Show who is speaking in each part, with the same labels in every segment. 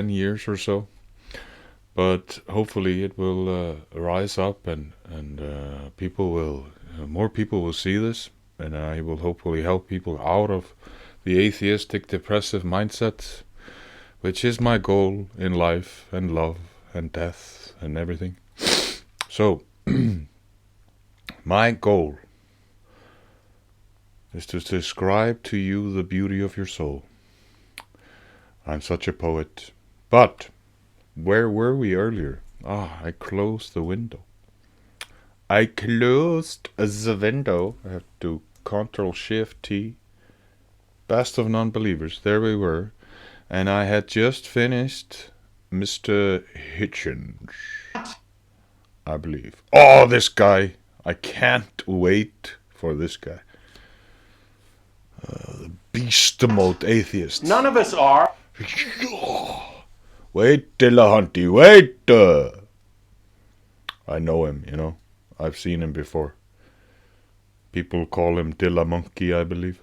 Speaker 1: 10 years or so. But hopefully it will rise up, and more people will see this, and I will hopefully help people out of the atheistic, depressive mindset, which is my goal in life and love and death and everything. So, my goal is to describe to you the beauty of your soul. I'm such a poet. But where were we earlier? I closed the window. I closed the window. I have to Control-Shift-T. Best of non-believers. There we were. And I had just finished Mr. Hitchens, I believe. Oh, this guy. I can't wait for this guy. The beast mode atheist.
Speaker 2: None of us are.
Speaker 1: Wait, Dillahunty, wait! I know him, you know. I've seen him before. People call him Dillahmonkey, I believe.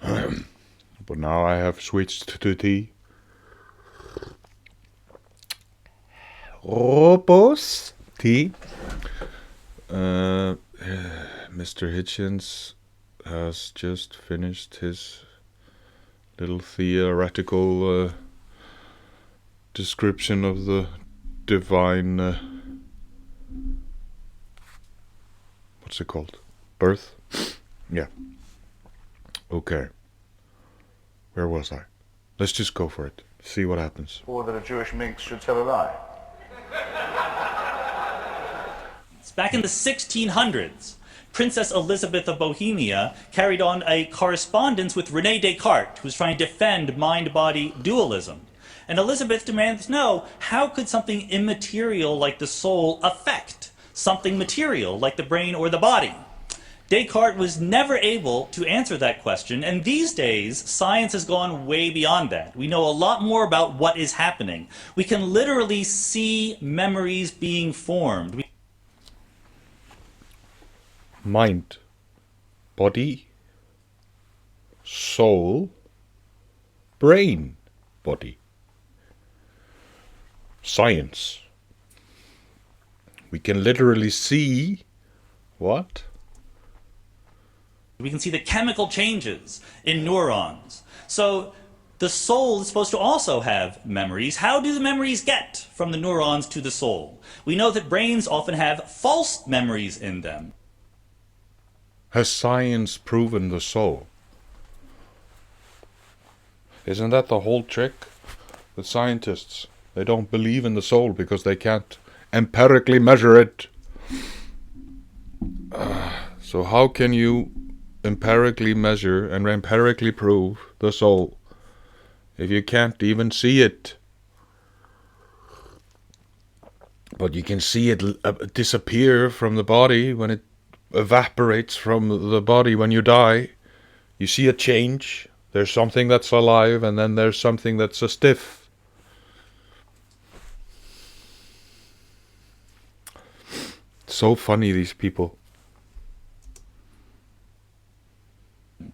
Speaker 1: But now I have switched to tea. Robos tea. Mr. Hitchens has just finished his little theoretical description of the divine what's it called? Birth? Yeah. Okay. Where was I? Let's just go for it. See what happens.
Speaker 3: Or that a Jewish minx should tell a lie.
Speaker 4: Back in the 1600s, Princess Elizabeth of Bohemia carried on a correspondence with René Descartes, who was trying to defend mind-body dualism. And Elizabeth demanded to know, how could something immaterial like the soul affect something material like the brain or the body? Descartes was never able to answer that question, and these days, science has gone way beyond that. We know a lot more about what is happening. We can literally see memories being formed.
Speaker 1: Mind, body, soul, brain, body. Science. We can literally see what?
Speaker 4: We can see the chemical changes in neurons. So the soul is supposed to also have memories. How do the memories get from the neurons to the soul? We know that brains often have false memories in them.
Speaker 1: Has science proven the soul? Isn't that the whole trick with scientists? They don't believe in the soul because they can't empirically measure it. So how can you empirically measure and empirically prove the soul if you can't even see it? But you can see it disappear from the body when it evaporates from the body when you die. You see a change. There's something that's alive, and then there's something that's a stiff. So funny, these people.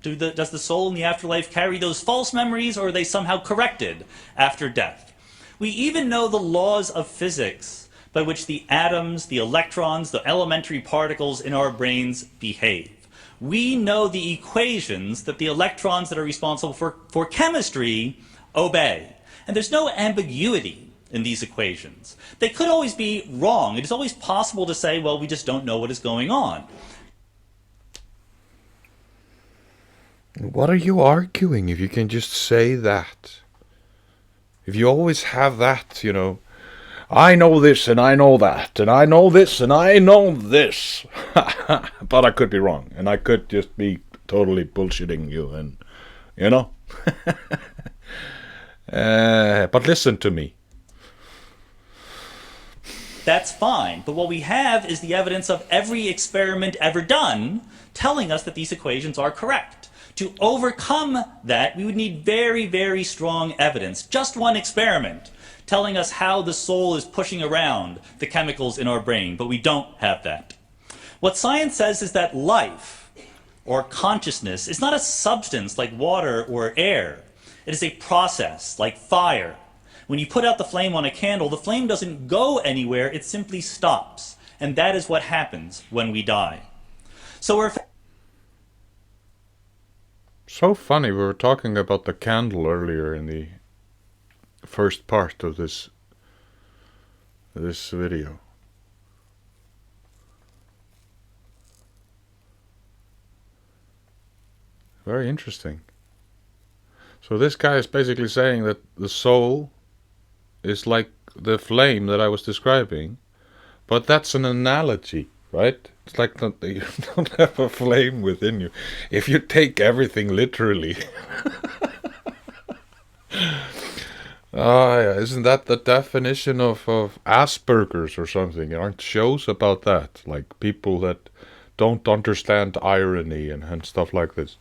Speaker 4: Does the soul in the afterlife carry those false memories, or are they somehow corrected after death? We even know the laws of physics by which the atoms, the electrons, the elementary particles in our brains behave. We know the equations that the electrons that are responsible for chemistry obey. And there's no ambiguity in these equations. They could always be wrong. It is always possible to say, well, we just don't know what is going on.
Speaker 1: What are you arguing if you can just say that? If you always have that, you know, I know this and I know that, and I know this and I know this. But I could be wrong, and I could just be totally bullshitting you, and, you know. But listen to me.
Speaker 4: That's fine, but what we have is the evidence of every experiment ever done telling us that these equations are correct. To overcome that, we would need very, very strong evidence. Just one experiment telling us how the soul is pushing around the chemicals in our brain, but we don't have that. What science says is that life, or consciousness, is not a substance like water or air. It is a process like fire When you put out the flame on a candle, the flame doesn't go anywhere, it simply stops. And that is what happens when we die. So we're...
Speaker 1: So funny, we were talking about the candle earlier in the first part of this video. Very interesting. So this guy is basically saying that the soul is like the flame that I was describing, but that's an analogy, right? It's like that you don't have a flame within you. If you take everything literally. Yeah, isn't that the definition of Asperger's or something? Aren't shows about that? Like people that don't understand irony and stuff like this.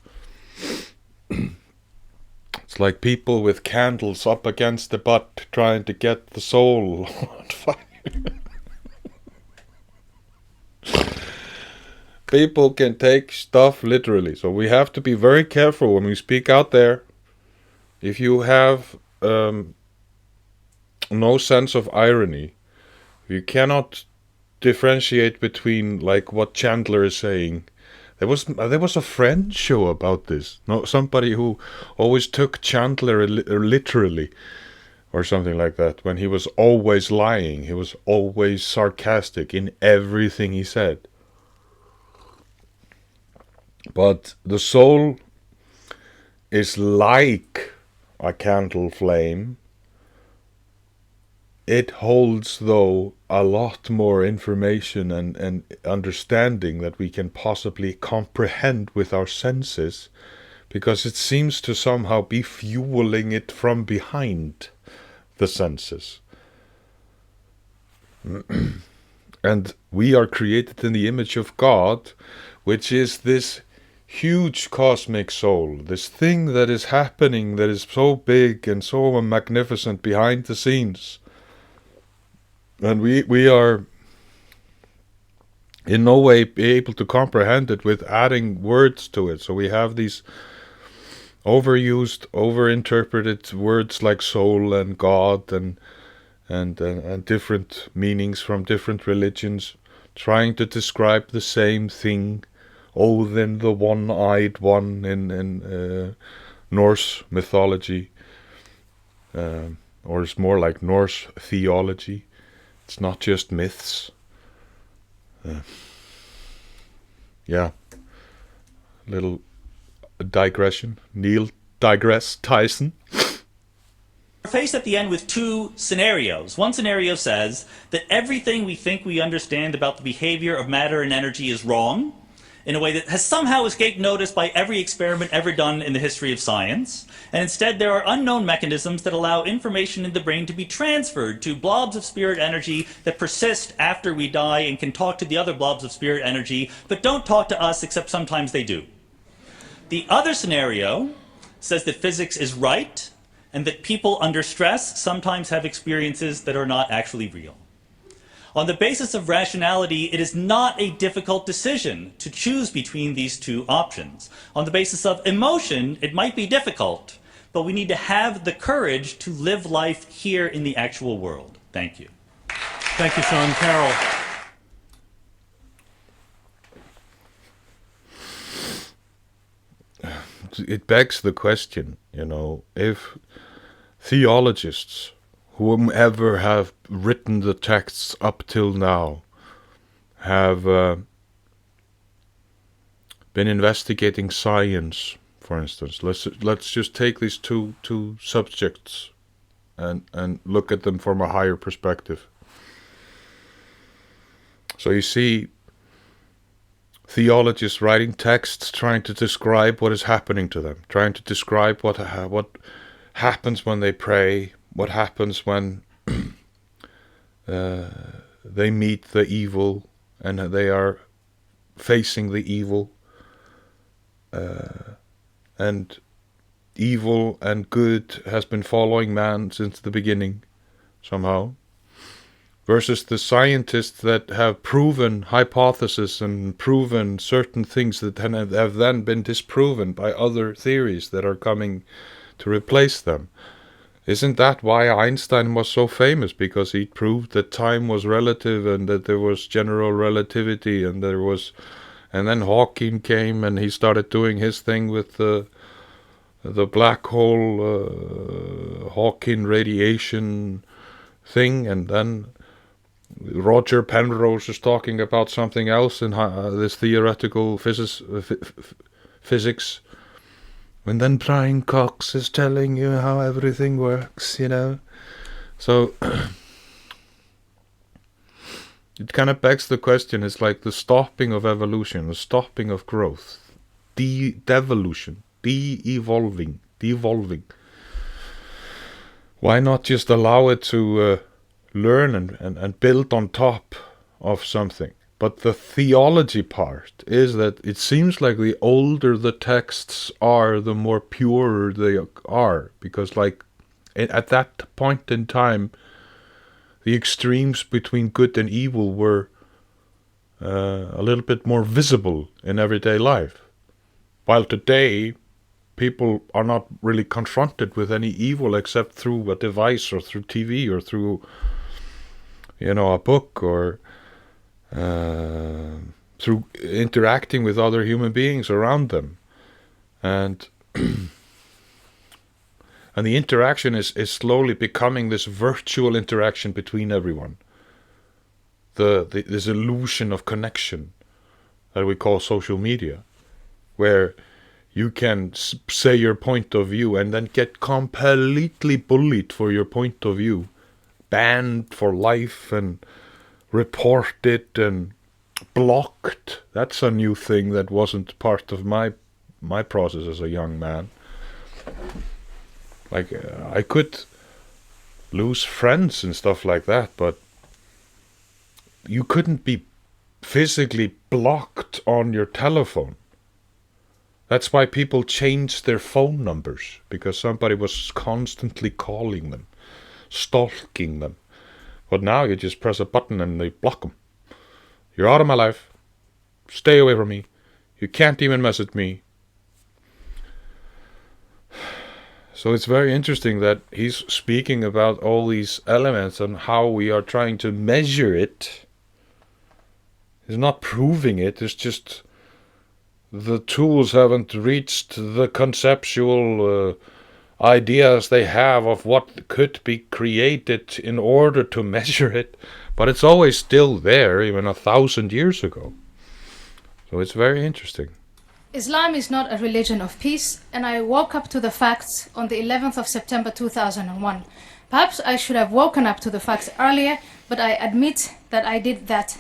Speaker 1: It's like people with candles up against the butt trying to get the soul on fire. People can take stuff literally, so we have to be very careful when we speak out there. If you have no sense of irony, you cannot differentiate between like what Chandler is saying. There was a Friends show about this. No, somebody who always took Chandler literally, or something like that. When he was always lying, he was always sarcastic in everything he said. But the soul is like a candle flame. It holds, though, a lot more information and understanding that we can possibly comprehend with our senses, because it seems to somehow be fueling it from behind the senses. And we are created in the image of God, which is this huge cosmic soul, this thing that is happening, that is so big and so magnificent behind the scenes. And we are in no way able to comprehend it with adding words to it. So we have these overused, overinterpreted words like soul and God and different meanings from different religions, trying to describe the same thing. Odin, the one-eyed one in Norse mythology, or it's more like Norse theology. It's not just myths. Yeah. Little digression. Neil digress Tyson.
Speaker 4: We're faced at the end with two scenarios. One scenario says that everything we think we understand about the behavior of matter and energy is wrong, in a way that has somehow escaped notice by every experiment ever done in the history of science, and instead there are unknown mechanisms that allow information in the brain to be transferred to blobs of spirit energy that persist after we die and can talk to the other blobs of spirit energy, but don't talk to us except sometimes they do. The other scenario says that physics is right, and that people under stress sometimes have experiences that are not actually real. On the basis of rationality, it is not a difficult decision to choose between these two options. On the basis of emotion, it might be difficult, but we need to have the courage to live life here in the actual world. Thank you.
Speaker 2: Thank you, Sean. Carol.
Speaker 1: It begs the question, if theologists, whomever have written the texts up till now, have been investigating science, for instance. Let's just take these two subjects and look at them from a higher perspective. So you see theologists writing texts trying to describe what is happening to them, trying to describe what happens when they pray, what happens when they meet the evil and they are facing the evil, and evil and good has been following man since the beginning somehow, versus the scientists that have proven hypotheses and proven certain things that have then been disproven by other theories that are coming to replace them. Isn't that why Einstein was so famous? Because he proved that time was relative and that there was general relativity, and then Hawking came and he started doing his thing with the black hole Hawking radiation thing, and then Roger Penrose is talking about something else in this theoretical physics. And then Brian Cox is telling you how everything works, you know. So it kind of begs the question, it's like the stopping of evolution, the stopping of growth, devolution, devolving. Why not just allow it to learn and build on top of something? But the theology part is that it seems like the older the texts are, the more pure they are. Because like at that point in time, the extremes between good and evil were a little bit more visible in everyday life. While today, people are not really confronted with any evil except through a device or through TV or through, a book or through interacting with other human beings around them. And and the interaction is slowly becoming this virtual interaction between everyone. This illusion of connection that we call social media, where you can say your point of view and then get completely bullied for your point of view, banned for life and reported and blocked. That's a new thing that wasn't part of my process as a young man. Like I could lose friends and stuff like that, but you couldn't be physically blocked on your telephone. That's why people changed their phone numbers, because somebody was constantly calling them, stalking them. But now you just press a button and they block them. You're out of my life. Stay away from me. You can't even message me. So it's very interesting that he's speaking about all these elements and how we are trying to measure it. He's not proving it. It's just the tools haven't reached the conceptual ideas they have of what could be created in order to measure it. But it's always still there, even 1,000 years ago. So it's very interesting.
Speaker 5: Islam is not a religion of peace, and I woke up to the facts on the 11th of September 2001. Perhaps I should have woken up to the facts earlier, but I admit that I did that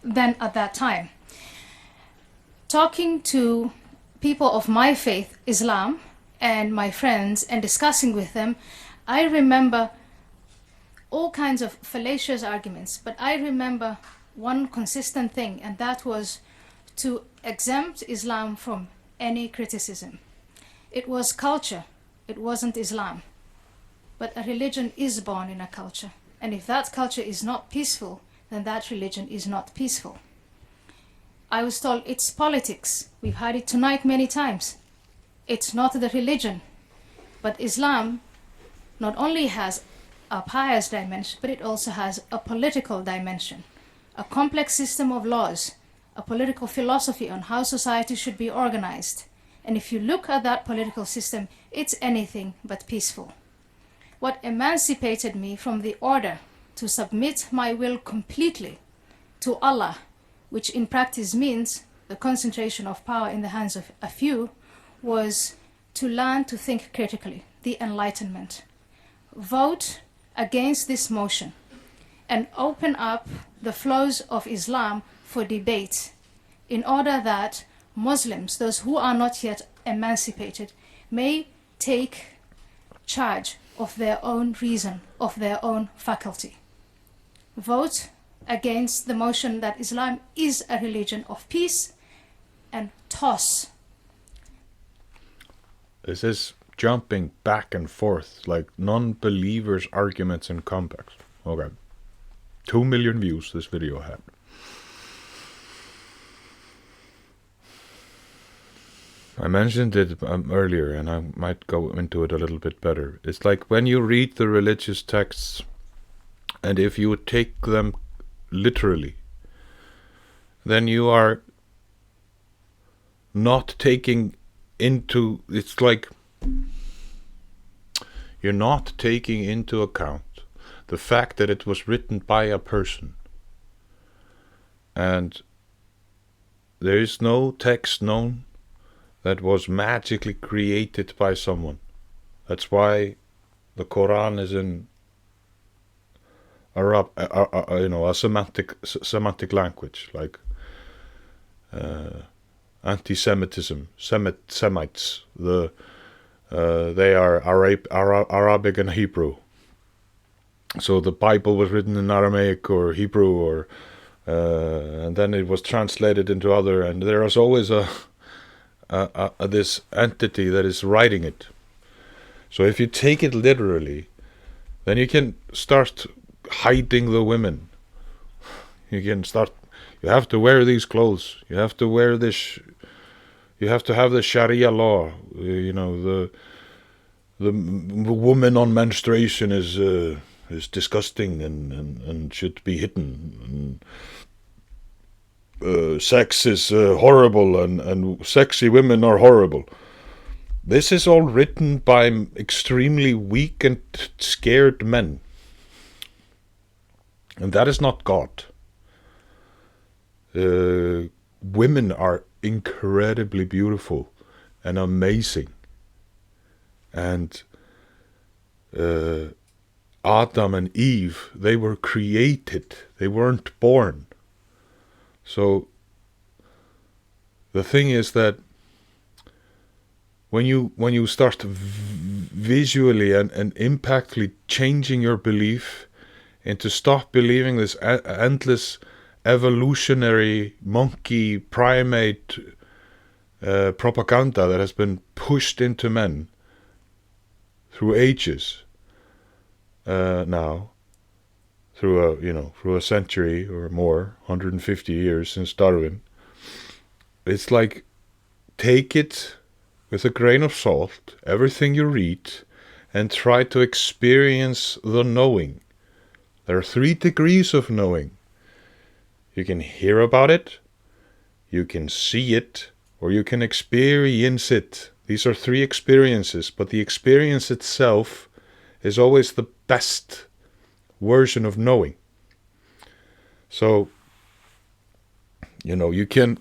Speaker 5: then at that time. Talking to people of my faith, Islam, and my friends, and discussing with them, I remember all kinds of fallacious arguments, but I remember one consistent thing, and that was to exempt Islam from any criticism. It was culture, it wasn't Islam. But a religion is born in a culture, and if that culture is not peaceful, then that religion is not peaceful. I was told it's politics. We've heard it tonight many times. It's not the religion. But Islam not only has a pious dimension, but it also has a political dimension, a complex system of laws, a political philosophy on how society should be organized. And if you look at that political system, it's anything but peaceful. What emancipated me from the order to submit my will completely to Allah, which in practice means the concentration of power in the hands of a few, was to learn to think critically, the Enlightenment. Vote against this motion and open up the flows of Islam for debate in order that Muslims, those who are not yet emancipated, may take charge of their own reason, of their own faculty. Vote against the motion that Islam is a religion of peace, and toss.
Speaker 1: This is jumping back and forth like non-believers' arguments and comebacks. Okay. 2 million views this video had. I mentioned it earlier, and I might go into it a little bit better. It's like when you read the religious texts, and if you take them literally, then you are not taking into, it's like you're not taking into account the fact that it was written by a person. And there is no text known that was magically created by someone. That's why the Quran is in Arab, a semantic language, like anti-Semitism, Semites. They are Arabic and Hebrew. So the Bible was written in Aramaic or Hebrew, or and then it was translated into other. And there is always this entity that is writing it. So if you take it literally, then you can start hiding the women. You have to wear these clothes. You have to wear this. You have to have the Sharia law. The woman on menstruation is disgusting and should be hidden. Sex is horrible, and sexy women are horrible. This is all written by extremely weak and scared men. And that is not God. Women are incredibly beautiful and amazing. And Adam and Eve, they were created. They weren't born. So the thing is that when you start visually and impactfully changing your belief, and to stop believing this endless evolutionary monkey primate propaganda that has been pushed into men through ages now, through a century or more, 150 years since Darwin. It's like, take it with a grain of salt, everything you read, and try to experience the knowing. There are 3 degrees of knowing. You can hear about it, you can see it, or you can experience it. These are 3 experiences, but the experience itself is always the best version of knowing. So, you can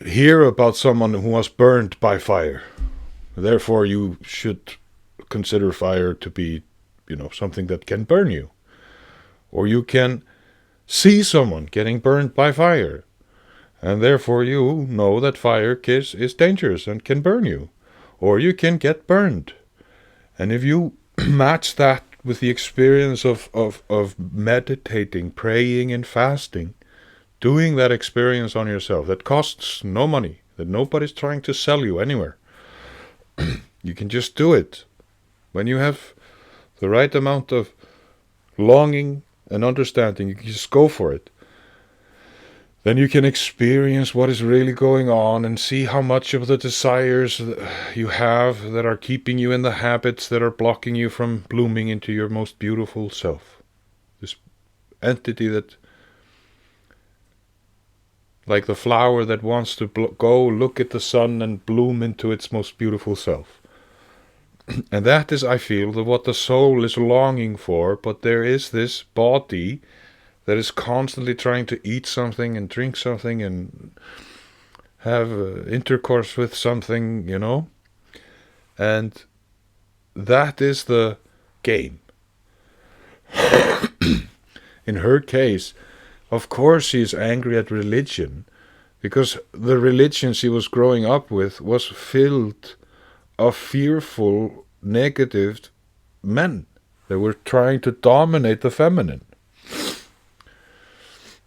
Speaker 1: hear about someone who was burned by fire. Therefore, you should consider fire to be something that can burn you. Or you can see someone getting burned by fire, and therefore you know that fire is dangerous and can burn you. Or you can get burned. And if you match that with the experience of meditating, praying, and fasting, doing that experience on yourself, that costs no money, that nobody's trying to sell you anywhere. You can just do it. When you have the right amount of longing and understanding, you can just go for it. Then you can experience what is really going on and see how much of the desires you have that are keeping you in the habits that are blocking you from blooming into your most beautiful self. This entity that, like the flower that wants to go look at the sun and bloom into its most beautiful self. And that is, I feel, what the soul is longing for, but there is this body that is constantly trying to eat something and drink something and have intercourse with something, and that is the game. In her case, of course she is angry at religion, because the religion she was growing up with was filled of fearful, negative men that were trying to dominate the feminine.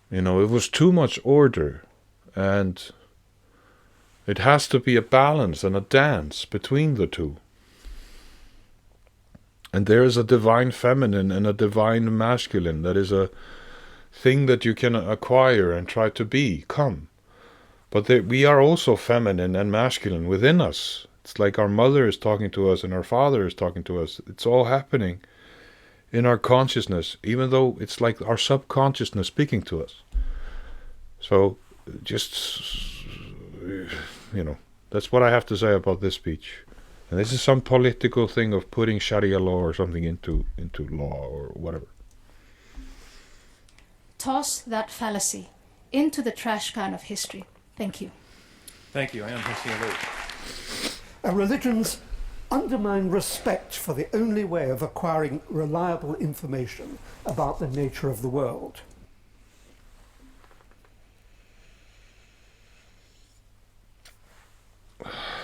Speaker 1: It was too much order, and it has to be a balance and a dance between the two. And there is a divine feminine and a divine masculine that is a thing that you can acquire and try to become. But we are also feminine and masculine within us. It's like our mother is talking to us and our father is talking to us. It's all happening in our consciousness, even though it's like our subconsciousness speaking to us. So just, that's what I have to say about this speech. And this is some political thing of putting Sharia law or something into law or whatever.
Speaker 5: Toss that fallacy into the trash can of history. Thank you.
Speaker 2: Thank you. Anne Hussein.
Speaker 6: Religions undermine respect for the only way of acquiring reliable information about the nature of the world.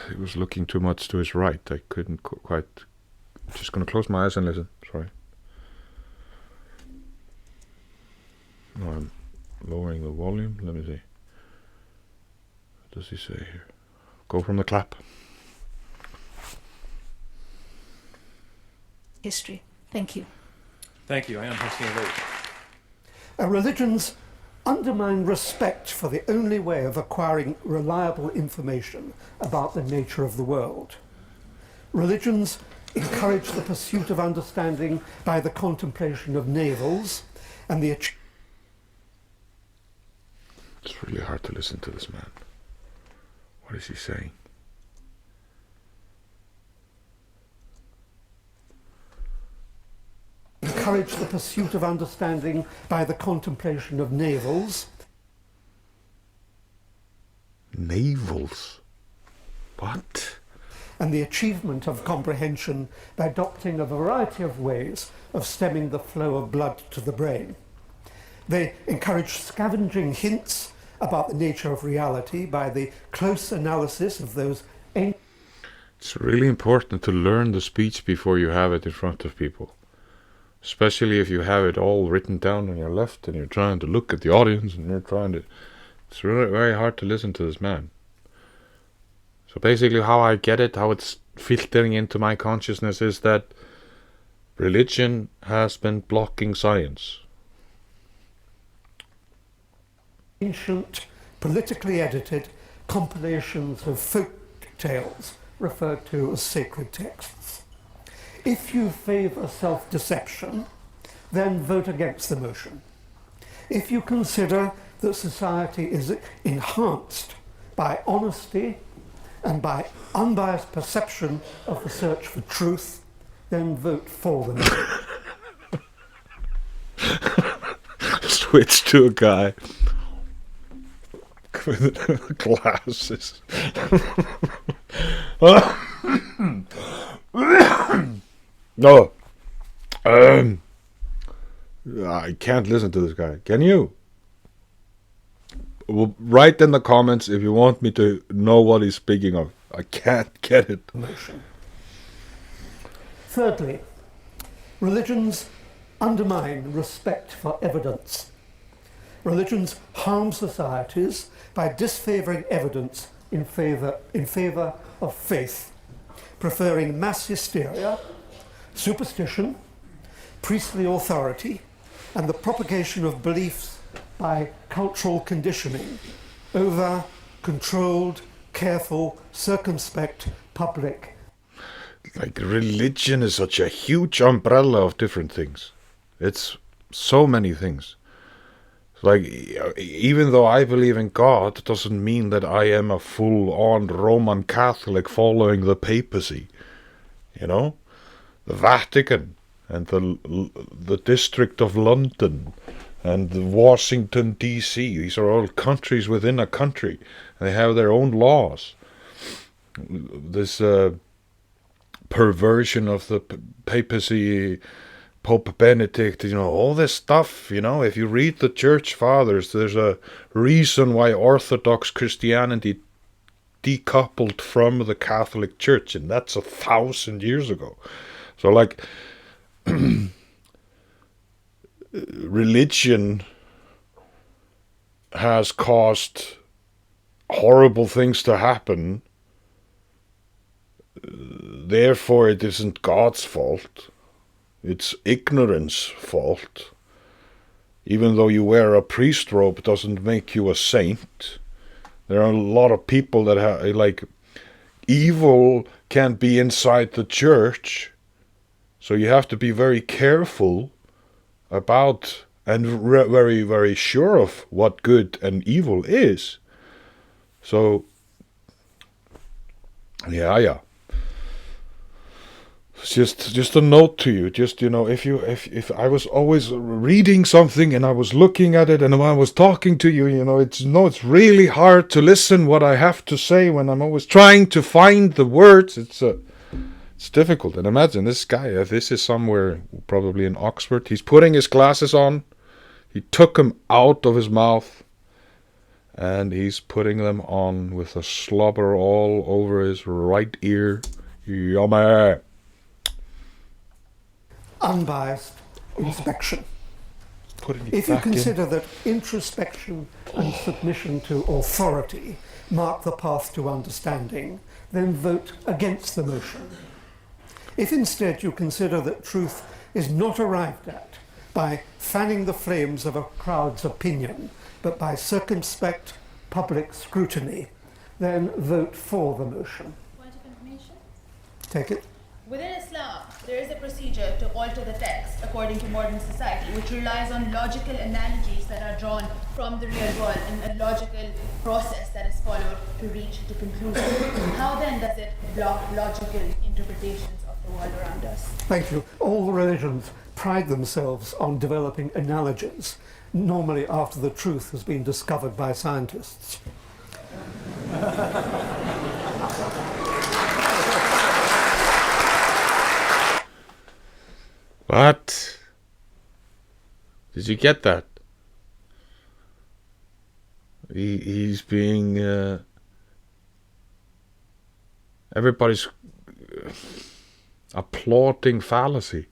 Speaker 1: He was looking too much to his right. I couldn't quite... Just going to close my eyes and listen. Sorry. No, I'm lowering the volume. Let me see. What does he say here? Go from the clap.
Speaker 5: History. Thank you.
Speaker 2: Thank you. Anne Hussein.
Speaker 6: Religions undermine respect for the only way of acquiring reliable information about the nature of the world. Religions encourage the pursuit of understanding by the contemplation of navels and the
Speaker 1: It's really hard to listen to this man. What is he saying?
Speaker 6: encourage the pursuit of understanding by the contemplation of navels.
Speaker 1: Navels? What?
Speaker 6: And the achievement of comprehension by adopting a variety of ways of stemming the flow of blood to the brain. They encourage scavenging hints about the nature of reality by the close analysis of those ancient...
Speaker 1: It's really important to learn the speech before you have it in front of people. Especially if you have it all written down on your left and you're trying to look at the audience and you're trying to... It's really very hard to listen to this man. So basically how I get it, how it's filtering into my consciousness is that religion has been blocking science.
Speaker 6: Ancient, politically edited compilations of folk tales referred to as sacred texts. If you favour self-deception, then vote against the motion. If you consider that society is enhanced by honesty and by unbiased perception of the search for truth, then vote for the motion.
Speaker 1: Switch to a guy with glasses. No. I can't listen to this guy. Can you? Well, write in the comments if you want me to know what he's speaking of. I can't get it.
Speaker 6: Thirdly, religions undermine respect for evidence. Religions harm societies by disfavouring evidence in favour of faith, preferring mass hysteria, superstition, priestly authority, and the propagation of beliefs by cultural conditioning over controlled, careful, circumspect public.
Speaker 1: Like, religion is such a huge umbrella of different things. It's so many things. Like, even though I believe in God, it doesn't mean that I am a full-on Roman Catholic following the papacy. You know? The Vatican and the District of London and the Washington, D.C. These are all countries within a country. They have their own laws. This perversion of the papacy, Pope Benedict, all this stuff, if you read the Church Fathers, there's a reason why Orthodox Christianity decoupled from the Catholic Church, and that's 1,000 years ago. So, like, religion has caused horrible things to happen. Therefore, it isn't God's fault. It's ignorance fault. Even though you wear a priest robe doesn't make you a saint. There are a lot of people that have, like, evil can't be inside the church. So you have to be very careful about and very, very sure of what good and evil is. So, yeah. Just a note to you. Just, if I was always reading something and I was looking at it and I was talking to you, it's really hard to listen what I have to say when I'm always trying to find the words. It's difficult. And imagine this guy. This is somewhere probably in Oxford. He's putting his glasses on. He took them out of his mouth, and he's putting them on with a slobber all over his right ear. Yummy.
Speaker 6: Unbiased inspection. If you consider that introspection and submission to authority mark the path to understanding, then vote against the motion. If instead you consider that truth is not arrived at by fanning the flames of a crowd's opinion, but by circumspect public scrutiny, then vote for the motion.
Speaker 7: Point of information?
Speaker 6: Take it.
Speaker 7: Within Islam, there is a procedure to alter the text according to modern society, which relies on logical analogies that are drawn from the real world and a logical process that is followed to reach the conclusion. How then does it block logical interpretations of the world around us?
Speaker 6: Thank you. All religions pride themselves on developing analogies, normally after the truth has been discovered by scientists.
Speaker 1: What? Did you get that? He's being... everybody's applauding fallacy.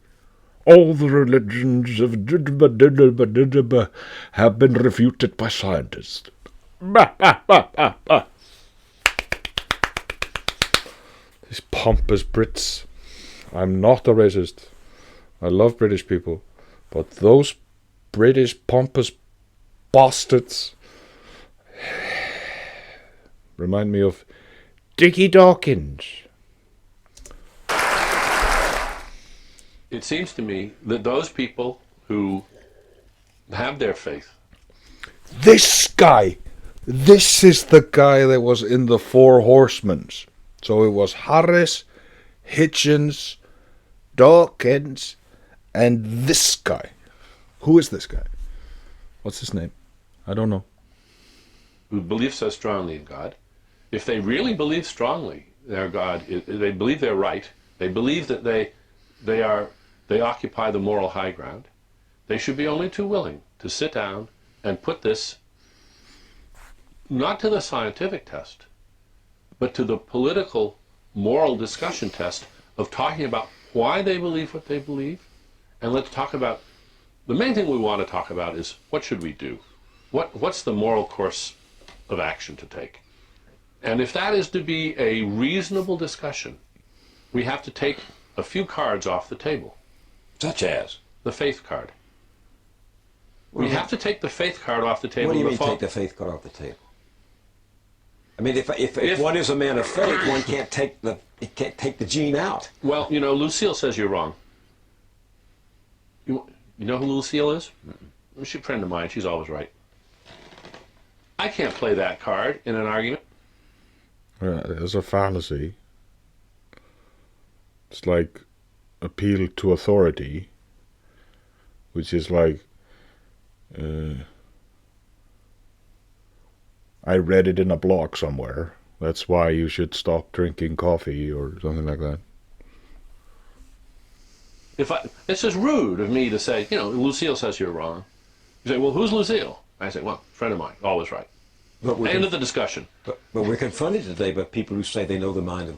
Speaker 1: All the religions have been refuted by scientists. These pompous Brits. I'm not a racist. I love British people. But those British pompous bastards remind me of Dickie Dawkins.
Speaker 8: It seems to me that those people who have their faith.
Speaker 1: This guy. This is the guy that was in the Four Horsemen. So it was Harris, Hitchens, Dawkins, and this guy. Who is this guy? What's his name? I don't know.
Speaker 8: Who believe so strongly in God. If they really believe strongly their God, they believe they're right. They believe that they occupy the moral high ground. They should be only too willing to sit down and put this not to the scientific test, but to the political, moral discussion test of talking about why they believe what they believe. And let's talk about, the main thing we want to talk about is what should we do? What's the moral course of action to take? And if that is to be a reasonable discussion, we have to take a few cards off the table.
Speaker 9: Such as?
Speaker 8: The faith card. We have to take the faith card off the table.
Speaker 9: What do you mean take the faith card off the table? I mean, if one is a man of faith, one can't take the gene out.
Speaker 8: Well, Lucille says you're wrong. You know who Lucille is? She's a friend of mine. She's always right. I can't play that card in an argument.
Speaker 1: There's a fallacy. It's like appeal to authority, which is like, I read it in a blog somewhere. That's why you should stop drinking coffee or something like that.
Speaker 8: It's just rude of me to say, Lucille says you're wrong. You say, well, who's Lucille? I say, well, friend of mine, always right. End of the discussion.
Speaker 9: But we're confronted today by people who say they know the mind of...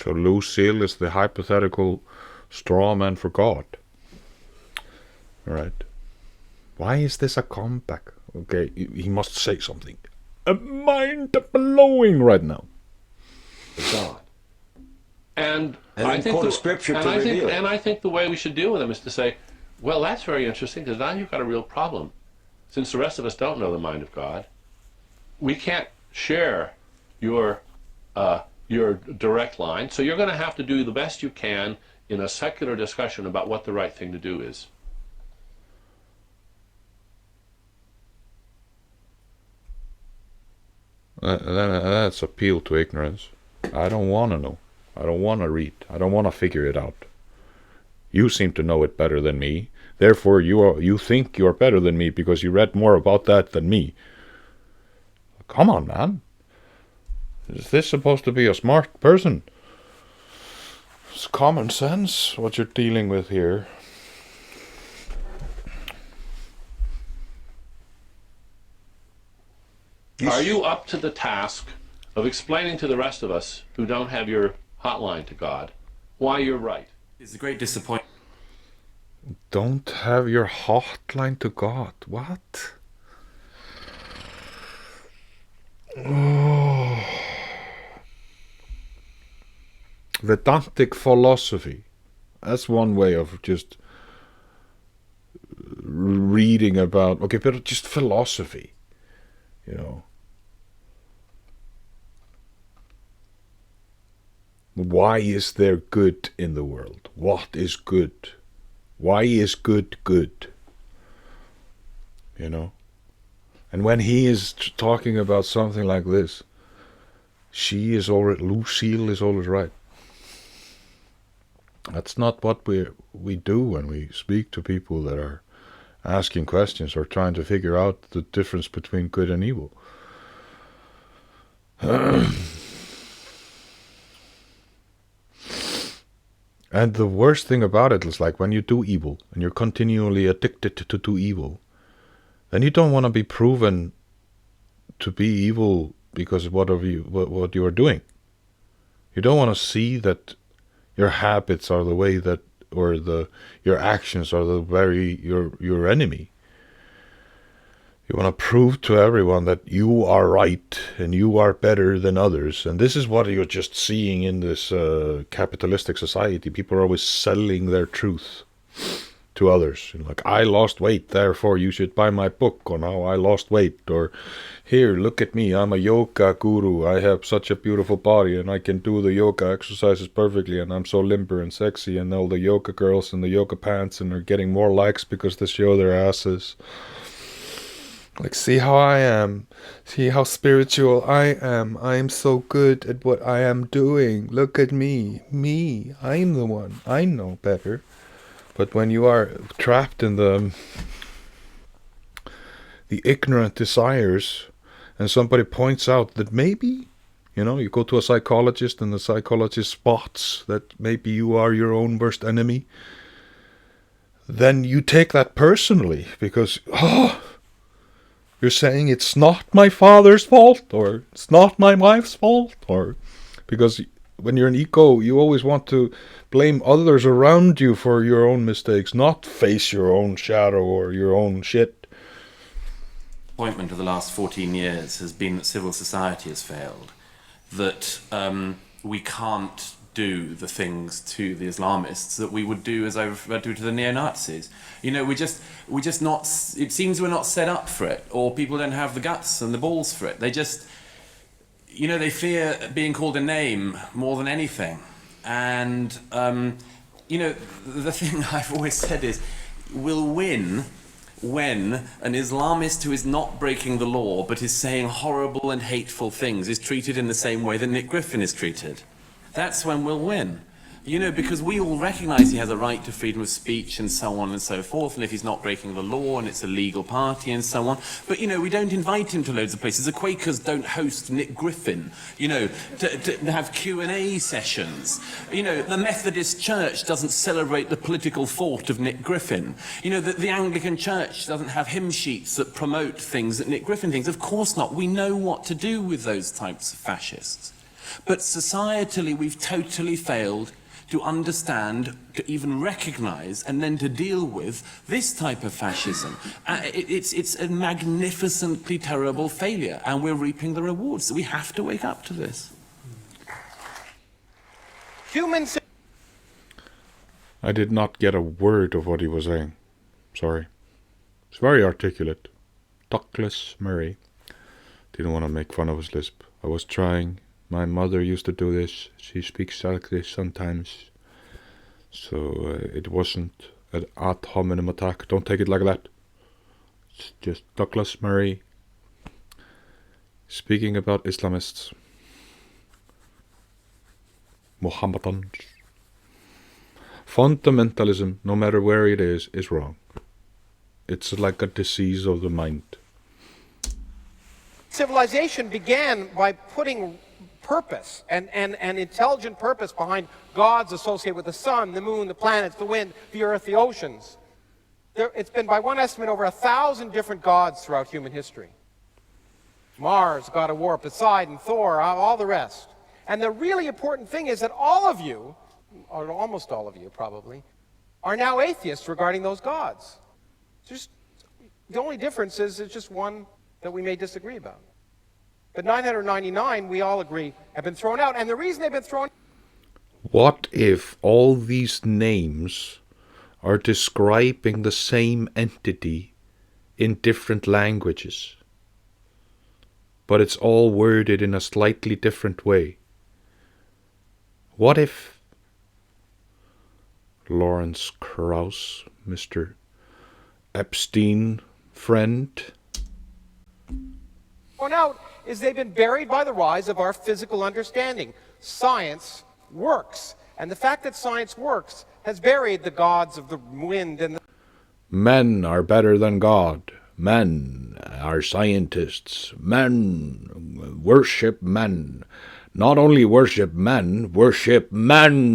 Speaker 1: So Lucille is the hypothetical straw man for God. All right. Why is this a comeback? Okay, he must say something. Mind-blowing right now.
Speaker 9: God.
Speaker 8: And
Speaker 9: I think the scripture to reveal it.
Speaker 8: And I think the way we should deal with them is to say, well, that's very interesting, because now you've got a real problem. since the rest of us don't know the mind of God, we can't share your direct line, so you're going to have to do the best you can in a secular discussion about what the right thing to do is.
Speaker 1: That's appeal to ignorance. I don't want to know. I don't want to read. I don't want to figure it out. You seem to know it better than me. Therefore, you think you're better than me because you read more about that than me. Come on, man. Is this supposed to be a smart person? It's common sense what you're dealing with here.
Speaker 8: Are you up to the task of explaining to the rest of us who don't have your hotline to God why you're right?
Speaker 2: It's a great disappointment.
Speaker 1: Don't have your hotline to God. What? Oh. Vedantic philosophy. That's one way of just reading about, okay, but just philosophy, you know. Why is there good in the world? What is good? Why is good good? You know? And when he is talking about something like this, Lucille is always right. That's not what we do when we speak to people that are asking questions or trying to figure out the difference between good and evil. And the worst thing about it is, like, when you do evil and you're continually addicted to do evil, then you don't want to be proven to be evil because of what you are doing. You don't want to see that your habits are the way that, or your actions are your enemy. You want to prove to everyone that you are right and you are better than others. And this is what you're just seeing in this capitalistic society. People are always selling their truth to others. Like, I lost weight, therefore you should buy my book on how I lost weight. Or, here, look at me, I'm a yoga guru. I have such a beautiful body and I can do the yoga exercises perfectly and I'm so limber and sexy. And all the yoga girls in the yoga pants and are getting more likes because they show their asses. Like, see how I am. See how spiritual I am. I am so good at what I am doing. Look at me. Me. I'm the one. I know better. But when you are trapped in the ignorant desires, and somebody points out that maybe, you go to a psychologist and the psychologist spots that maybe you are your own worst enemy, then you take that personally because, you're saying it's not my father's fault, or it's not my wife's fault, or because when you're an ego, you always want to blame others around you for your own mistakes, not face your own shadow or your own shit.
Speaker 2: Appointment of the last 14 years has been that civil society has failed, that we can't do the things to the Islamists that we would do, as I referred to the neo-Nazis. We just not, it seems we're not set up for it, or people don't have the guts and the balls for it. They just, they fear being called a name more than anything. And, the thing I've always said is, we'll win when an Islamist who is not breaking the law but is saying horrible and hateful things is treated in the same way that Nick Griffin is treated. That's when we'll win. Because we all recognize he has a right to freedom of speech and so on and so forth, and if he's not breaking the law and it's a legal party and so on. But, we don't invite him to loads of places. The Quakers don't host Nick Griffin, to have Q&A sessions. The Methodist Church doesn't celebrate the political thought of Nick Griffin. The Anglican Church doesn't have hymn sheets that promote things that Nick Griffin thinks. Of course not. We know what to do with those types of fascists. But societally, we've totally failed to understand, to even recognize, and then to deal with this type of fascism. It's a magnificently terrible failure, and we're reaping the rewards. So we have to wake up to this.
Speaker 1: I did not get a word of what he was saying. Sorry. It's very articulate. Douglas Murray. Didn't want to make fun of his lisp. I was trying. My mother used to do this. She speaks like this sometimes. So it wasn't an ad hominem attack. Don't take it like that. It's just Douglas Murray speaking about Islamists. Mohammedans. Fundamentalism, no matter where it is wrong. It's like a disease of the mind.
Speaker 10: Civilization began by putting purpose and intelligent purpose behind gods associated with the sun, the moon, the planets, the wind, the earth, the oceans. It's been, by one estimate, over 1,000 different gods throughout human history. Mars, god of war, Poseidon, Thor, all the rest. And the really important thing is that all of you, or almost all of you probably, are now atheists regarding those gods. Just, the only difference is it's just one that we may disagree about. But 999, we all agree, have been thrown out. And the reason they've been thrown...
Speaker 1: What if all these names are describing the same entity in different languages, but it's all worded in a slightly different way? What if Lawrence Krauss, Mr. Epstein friend,
Speaker 10: thrown out is they've been buried by the rise of our physical understanding. Science works. And the fact that science works has buried the gods of the wind and the...
Speaker 1: Men are better than God. Men are scientists. Men worship men. Not only worship men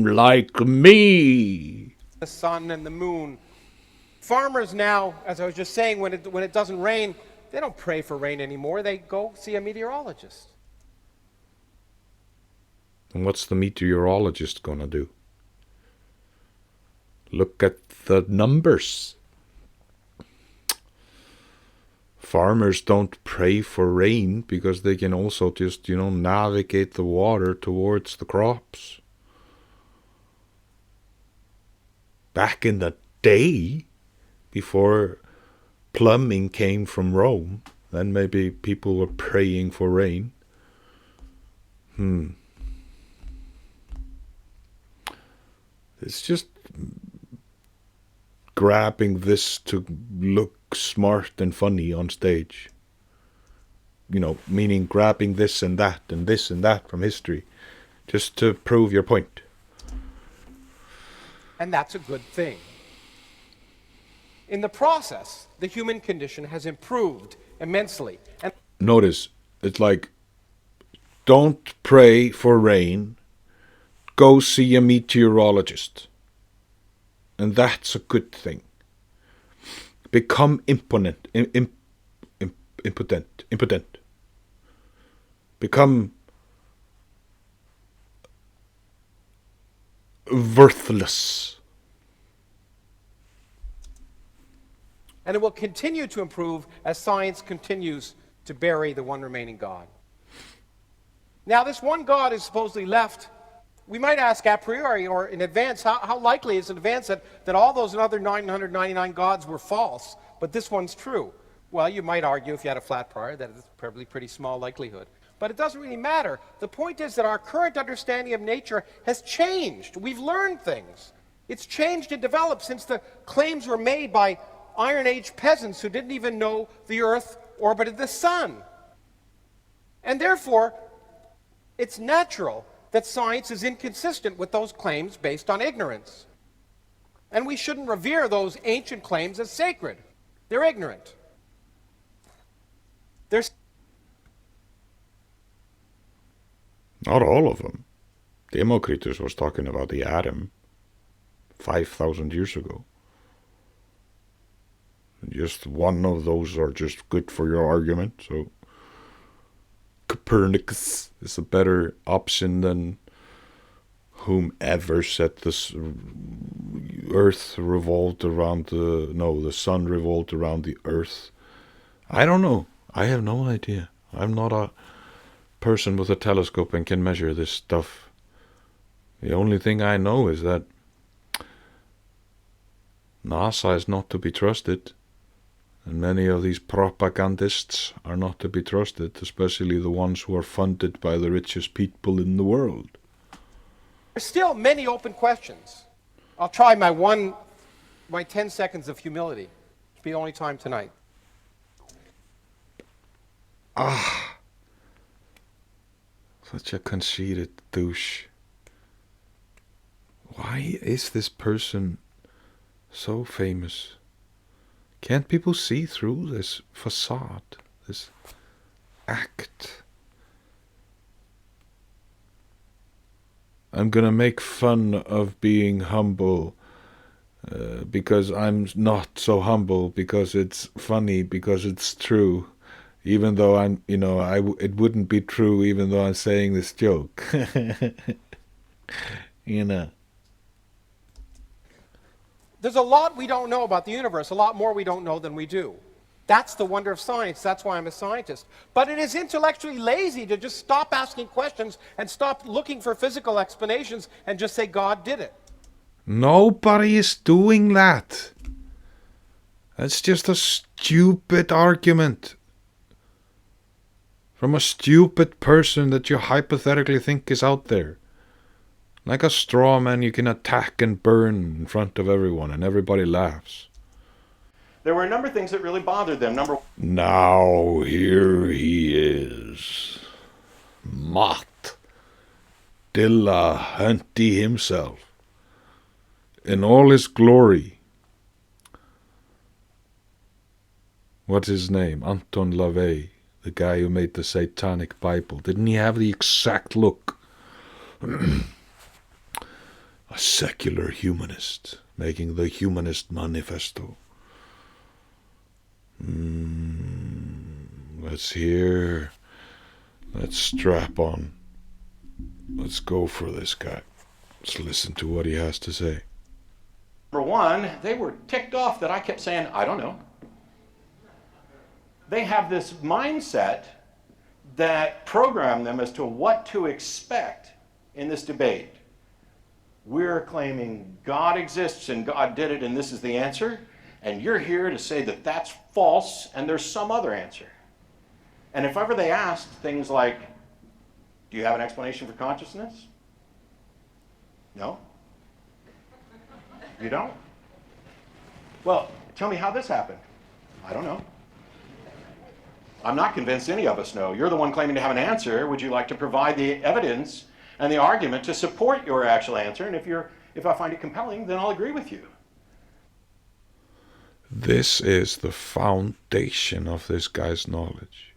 Speaker 1: like me.
Speaker 10: The sun and the moon. Farmers now, as I was just saying, when it doesn't rain, they don't pray for rain anymore. They go see a meteorologist.
Speaker 1: And what's the meteorologist gonna do? Look at the numbers. Farmers don't pray for rain because they can also just, navigate the water towards the crops. Back in the day, before plumbing came from Rome, then maybe people were praying for rain. It's just grabbing this to look smart and funny on stage. Meaning grabbing this and that from history, just to prove your point.
Speaker 10: And that's a good thing. In the process, the human condition has improved immensely. And
Speaker 1: notice, it's like, don't pray for rain, go see a meteorologist. And that's a good thing. Become impotent. Become worthless.
Speaker 10: And it will continue to improve as science continues to bury the one remaining God. Now, this one God is supposedly left. We might ask a priori or in advance, how likely is it in advance that all those other 999 gods were false, but this one's true? Well, you might argue, if you had a flat tire, that it's probably pretty small likelihood. But it doesn't really matter. The point is that our current understanding of nature has changed. We've learned things. It's changed and developed since the claims were made by Iron Age peasants who didn't even know the Earth orbited the sun. And therefore, it's natural that science is inconsistent with those claims based on ignorance. And we shouldn't revere those ancient claims as sacred. They're ignorant. They're...
Speaker 1: Not all of them. Democritus was talking about the atom 5,000 years ago. Just one of those are just good for your argument. So Copernicus is a better option than whomever said this Earth revolved around the sun revolved around the Earth. I don't know. I have no idea. I'm not a person with a telescope and can measure this stuff. The only thing I know is that NASA is not to be trusted. And many of these propagandists are not to be trusted, especially the ones who are funded by the richest people in the world.
Speaker 10: There's still many open questions. I'll try my 10 seconds of humility. It'll be the only time tonight.
Speaker 1: Such a conceited douche. Why is this person so famous? Can't people see through this facade, this act? I'm gonna make fun of being humble because I'm not so humble, because it's funny, because it's true. Even though it wouldn't be true even though I'm saying this joke.
Speaker 10: There's a lot we don't know about the universe, a lot more we don't know than we do. That's the wonder of science. That's why I'm a scientist. But it is intellectually lazy to just stop asking questions and stop looking for physical explanations and just say God did it.
Speaker 1: Nobody is doing that. That's just a stupid argument from a stupid person that you hypothetically think is out there. Like a straw man you can attack and burn in front of everyone and everybody laughs.
Speaker 11: There were a number of things that really bothered them.
Speaker 1: Now here he is. Matt Dillahunty himself. In all his glory. What's his name? Anton LaVey. The guy who made the Satanic Bible. Didn't he have the exact look? A secular humanist, making the Humanist Manifesto. Let's hear. Let's strap on. Let's go for this guy. Let's listen to what he has to say.
Speaker 11: Number one, they were ticked off that I kept saying, I don't know. They have this mindset that programmed them as to what to expect in this debate. We're claiming God exists and God did it and this is the answer, and you're here to say that that's false and there's some other answer. And if ever they asked things like, do you have an explanation for consciousness? No? You don't? Well, tell me how this happened. I don't know. I'm not convinced any of us know. You're the one claiming to have an answer. Would you like to provide the evidence and the argument to support your actual answer? And if I find it compelling, then I'll agree with you.
Speaker 1: This is the foundation of this guy's knowledge.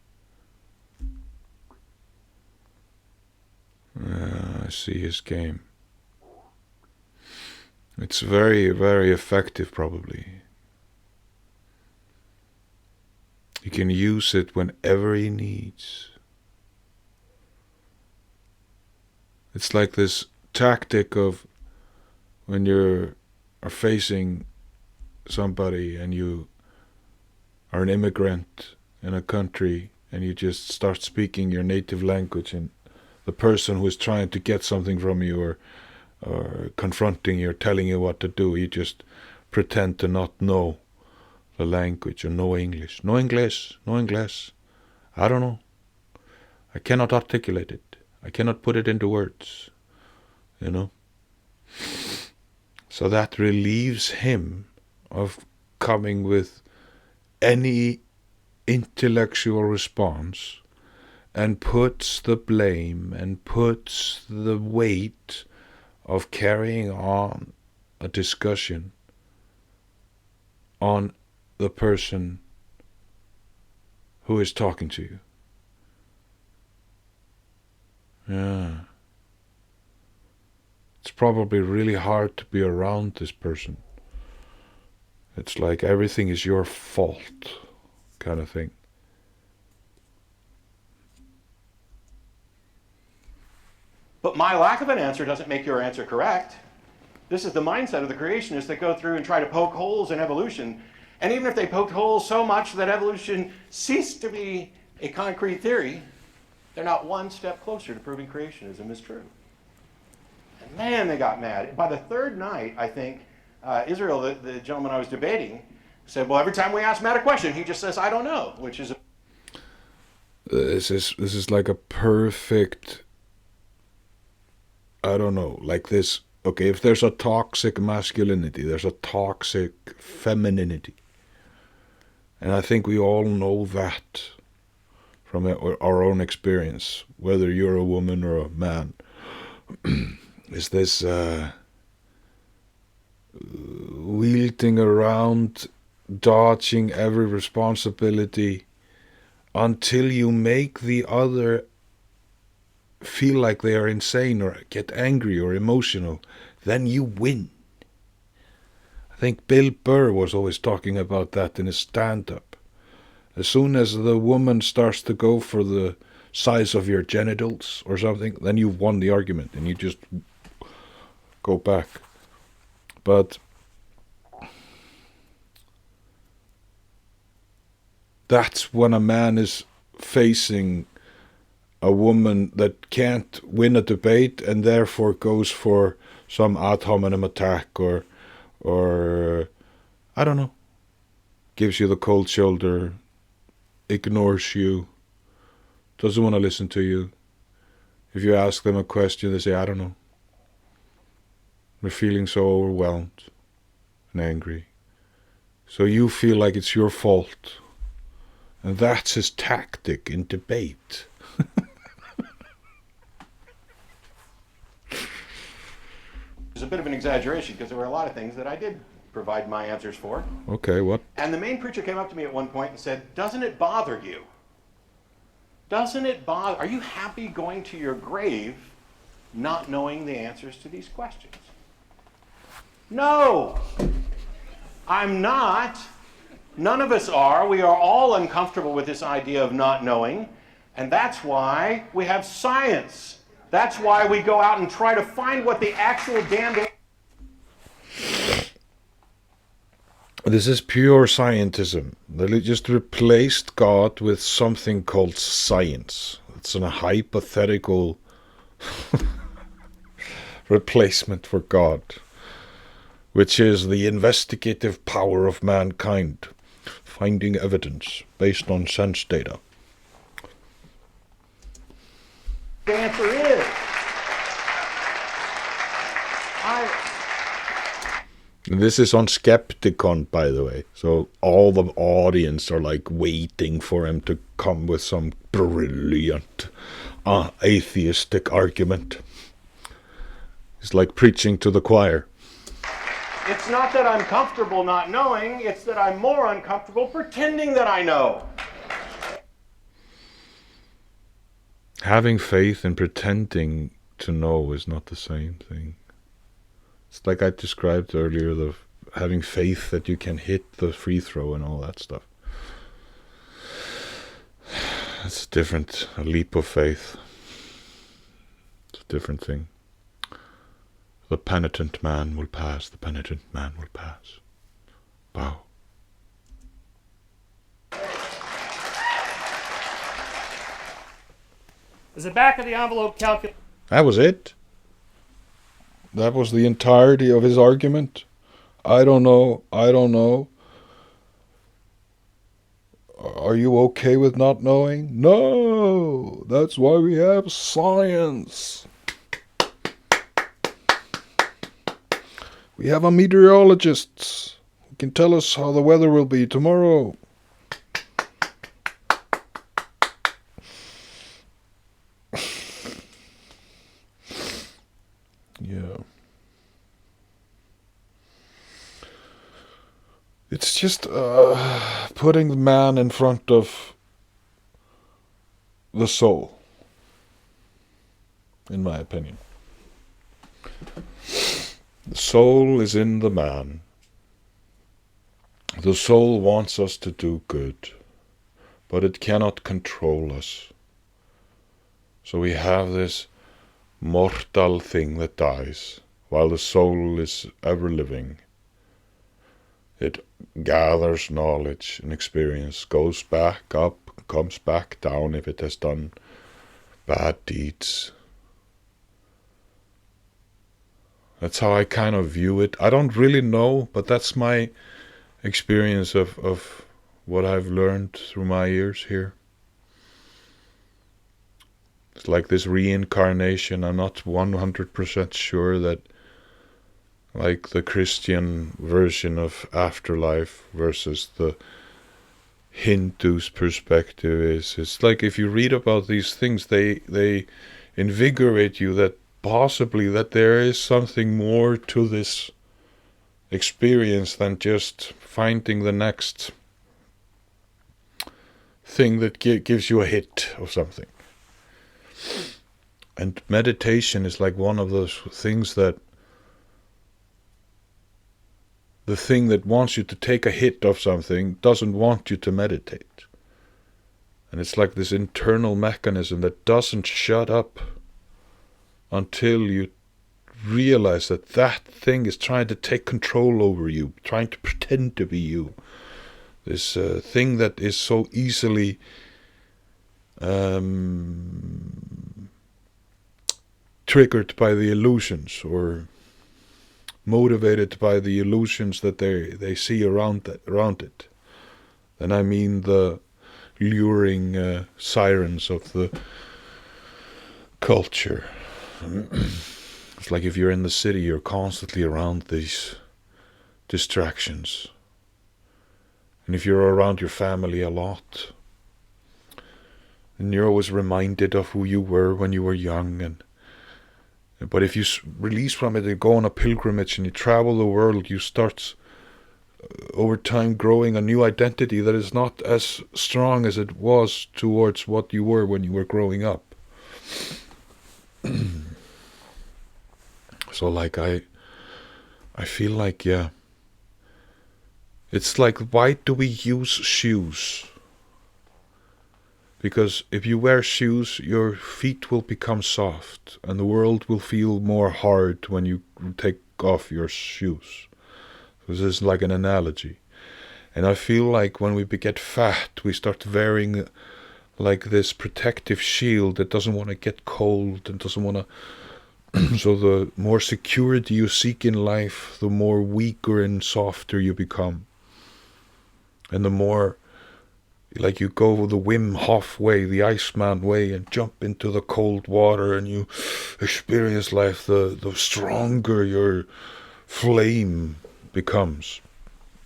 Speaker 1: I see his game. It's very, very effective, probably. He can use it whenever he needs. It's like this tactic of when you are facing somebody and you are an immigrant in a country and you just start speaking your native language, and the person who is trying to get something from you or confronting you or telling you what to do, you just pretend to not know the language or no English. No English, no English. I don't know. I cannot articulate it. I cannot put it into words. You know? So that relieves him of coming with any intellectual response and puts the blame and puts the weight of carrying on a discussion on the person who is talking to you. Yeah. It's probably really hard to be around this person. It's like everything is your fault kind of thing.
Speaker 11: But my lack of an answer doesn't make your answer correct. This is the mindset of the creationists that go through and try to poke holes in evolution. And even if they poked holes so much that evolution ceased to be a concrete theory, they're not one step closer to proving creationism is true. And man, they got mad. By the third night, I think, Israel, the gentleman I was debating, Said, well, every time we ask Matt a question, he just says, I don't know, which is...
Speaker 1: This is like a perfect, I don't know, like this. Okay, if there's a toxic masculinity, there's a toxic femininity. And I think we all know that from our own experience, whether you're a woman or a man. Is this wielding around, dodging every responsibility until you make the other feel like they are insane or get angry or emotional, then you win. I think Bill Burr was always talking about that in his stand-up. As soon as the woman starts to go for the size of your genitals or something, then you've won the argument and you just go back. But that's when a man is facing a woman that can't win a debate and therefore goes for some ad hominem attack or I don't know, gives you the cold shoulder, ignores you, doesn't want to listen to you. If you ask them a question, they say, I don't know. They're feeling so overwhelmed and angry. So you feel like it's your fault. And that's his tactic in debate.
Speaker 11: It's a bit of an exaggeration because there were a lot of things that I did provide my answers for.
Speaker 1: Okay, what?
Speaker 11: And the main preacher came up to me at one point and said, doesn't it bother you? Doesn't it bother? Are you happy going to your grave not knowing the answers to these questions? No, I'm not. None of us are. We are all uncomfortable with this idea of not knowing. And that's why we have science. That's why we go out and try to find what the actual damned...
Speaker 1: This is pure scientism. They just replaced God with something called science. It's a hypothetical replacement for God, which is the investigative power of mankind, finding evidence based on sense data.
Speaker 11: The answer is...
Speaker 1: This is on Skepticon, by the way. So all the audience are like waiting for him to come with some brilliant atheistic argument. It's like preaching to the choir.
Speaker 11: It's not that I'm comfortable not knowing, it's that I'm more uncomfortable pretending that I know.
Speaker 1: Having faith and pretending to know is not the same thing. It's like I described earlier, the having faith that you can hit the free throw and all that stuff. It's different, a leap of faith. It's a different thing. The penitent man will pass, the penitent man will pass. Bow.
Speaker 12: Is the back of the envelope calculated?
Speaker 1: That was it. That was the entirety of his argument. I don't know. I don't know. Are you okay with not knowing? No. That's why we have science. We have a meteorologist who can tell us how the weather will be tomorrow. Yeah. It's just putting the man in front of the soul, in my opinion. The soul is in the man. The soul wants us to do good, but it cannot control us. So we have this mortal thing that dies, while the soul is ever living. It gathers knowledge and experience, goes back up, comes back down if it has done bad deeds. That's how I kind of view it. I don't really know, but that's my experience of what I've learned through my years here. It's like this reincarnation. I'm not 100% sure that like the Christian version of afterlife versus the Hindu's perspective is. It's like if you read about these things, they invigorate you that possibly that there is something more to this experience than just finding the next thing that gives you a hit of something. And meditation is like one of those things that the thing that wants you to take a hit of something doesn't want you to meditate. And it's like this internal mechanism that doesn't shut up until you realize that that thing is trying to take control over you, trying to pretend to be you. This thing that is so easily triggered by the illusions or motivated by the illusions that they see around it. And I mean the luring sirens of the culture. It's like if you're in the city, you're constantly around these distractions. And if you're around your family a lot, and you're always reminded of who you were when you were young, but if you release from it and go on a pilgrimage and you travel the world, you start over time growing a new identity that is not as strong as it was towards what you were when you were growing up. So like I feel like, yeah, it's like, why do we use shoes? Because if you wear shoes, your feet will become soft and the world will feel more hard when you take off your shoes. This is like an analogy. And I feel like when we get fat, we start wearing like this protective shield that doesn't want to get cold and doesn't want to... So the more security you seek in life, the more weaker and softer you become. And the more... like you go the Wim Hof way, the Iceman way, and jump into the cold water and you experience life, the stronger your flame becomes.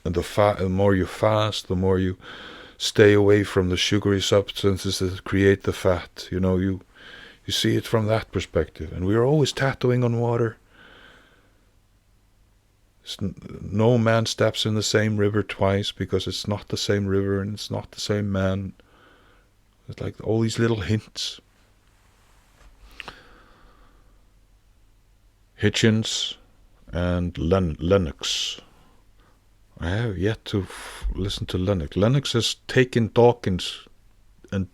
Speaker 1: And the more you fast, the more you stay away from the sugary substances that create the fat. You know, you see it from that perspective. And we're always tattooing on water. No man steps in the same river twice because it's not the same river and it's not the same man. It's like all these little hints. Hitchens and Lennox. I have yet to listen to Lennox. Lennox has taken Dawkins and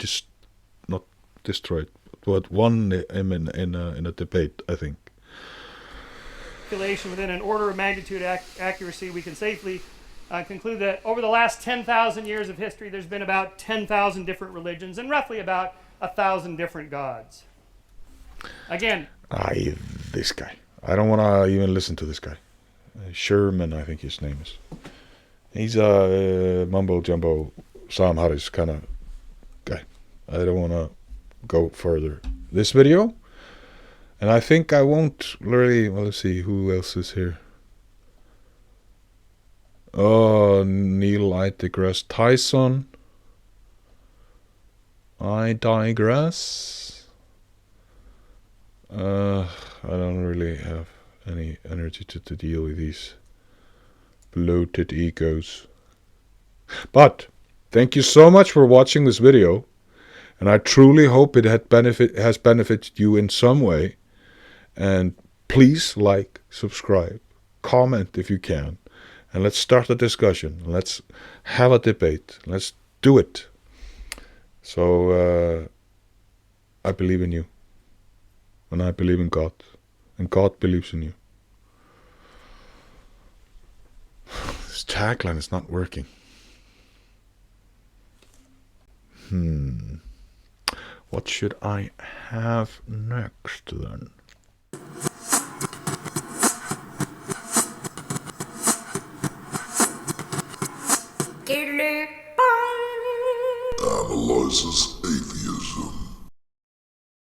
Speaker 1: not destroyed, but won him in a debate, I think.
Speaker 12: Within an order of magnitude accuracy, we can safely conclude that over the last 10,000 years of history, there's been about 10,000 different religions and roughly about 1,000 different gods. Again.
Speaker 1: This guy. I don't want to even listen to this guy. Sherman, I think his name is. He's a mumbo jumbo Sam Harris kind of guy. I don't want to go further. This video. And I think I won't really... Well, let's see, who else is here? Oh, Neil, I digress. Tyson. I digress. I don't really have any energy to deal with these bloated egos. But, thank you so much for watching this video. And I truly hope it has benefited you in some way. And please like, subscribe, comment if you can. And let's start a discussion. Let's have a debate. Let's do it. So, I believe in you. And I believe in God. And God believes in you. This tagline is not working. What should I have next then?